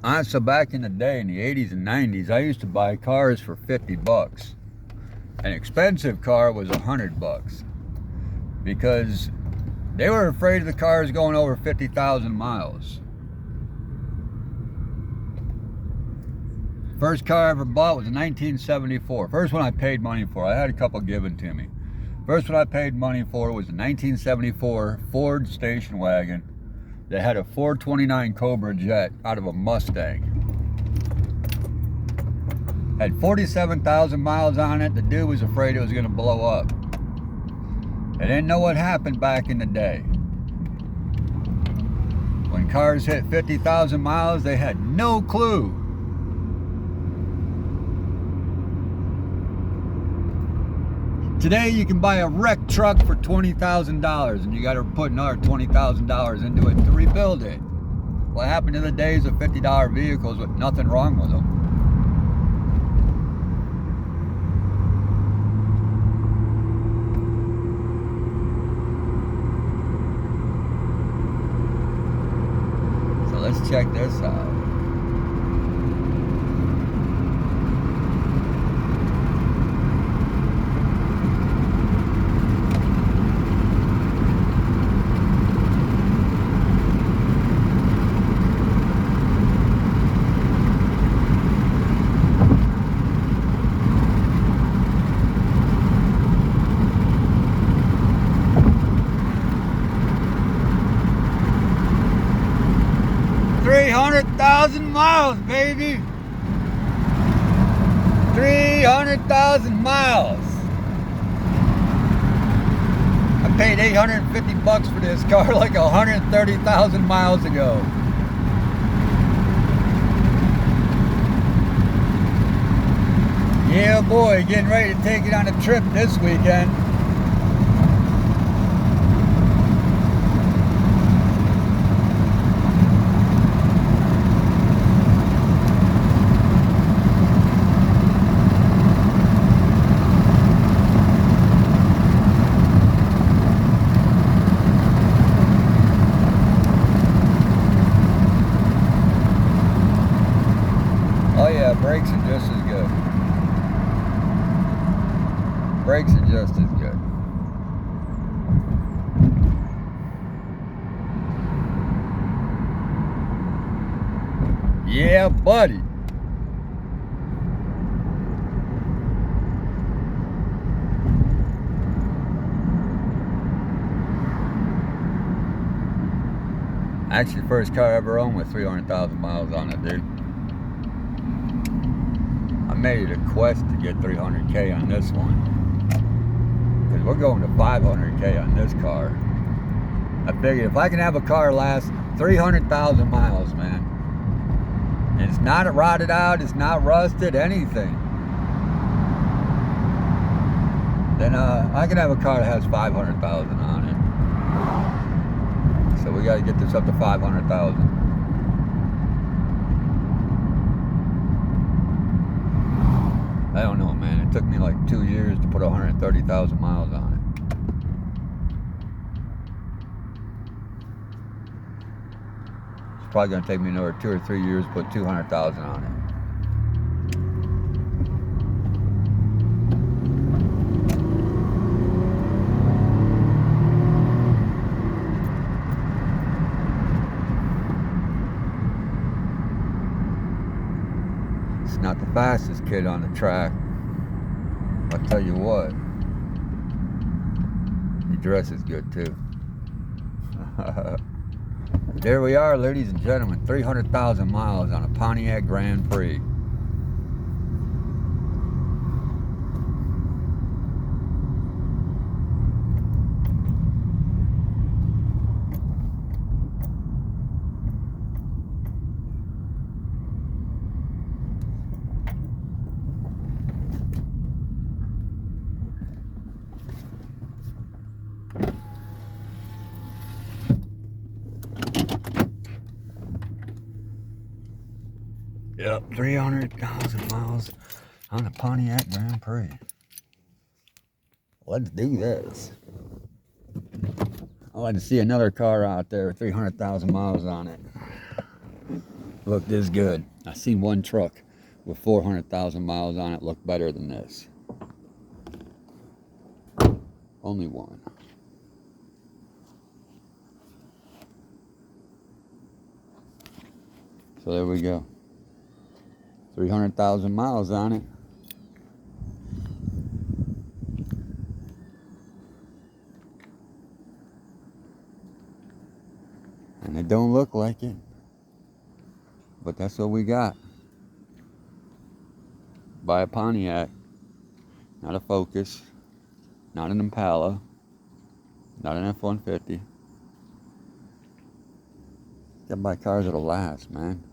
So back in the day, in the 80s and 90s, I used to buy cars for 50 bucks. An expensive car was $100 because they were afraid of the cars going over 50,000 miles. First car I ever bought was a 1974. First one I paid money for. I had a couple given to me. First one I paid money for was a 1974 Ford station wagon that had a 429 Cobra jet out of a Mustang. Had 47,000 miles on it. The dude was afraid it was going to blow up. They didn't know what happened back in the day. When cars hit 50,000 miles, they had no clue. Today you can buy a wrecked truck for $20,000 and you got to put another $20,000 into it to rebuild it. What happened to the days of $50 vehicles with nothing wrong with them? So let's check this out. $300,000 baby. 300,000 miles. I paid $850 for this car like 130,000 miles ago. Yeah boy, getting ready to take it on a trip this weekend. Oh yeah, brakes are just as good. Brakes are just as good. Yeah, buddy. Actually, first car I ever owned with 300,000 miles on it, dude. I made it a quest to get 300K on this one. Because we're going to 500K on this car. I figured if I can have a car last 300,000 miles, man, and it's not rotted out, it's not rusted, anything, then I can have a car that has 500,000 on it. So we got to get this up to 500,000. I don't know, man. It took me like 2 years to put 130,000 miles on it. It's probably going to take me another 2 or 3 years to put 200,000 on it. It's not the fastest kid on the track. I'll tell you what, he dresses good too. There we are, ladies and gentlemen, 300,000 miles on a Pontiac Grand Prix. Yep, 300,000 miles on a Pontiac Grand Prix. Let's do this. I'd like to see another car out there with 300,000 miles on it. look this good. I seen one truck with 400,000 miles on it look better than this. Only one. So there we go. 300,000 miles on it. And it don't look like it. But that's what we got. Buy a Pontiac. Not a Focus. Not an Impala. Not an F-150. Gotta buy cars that'll last, man.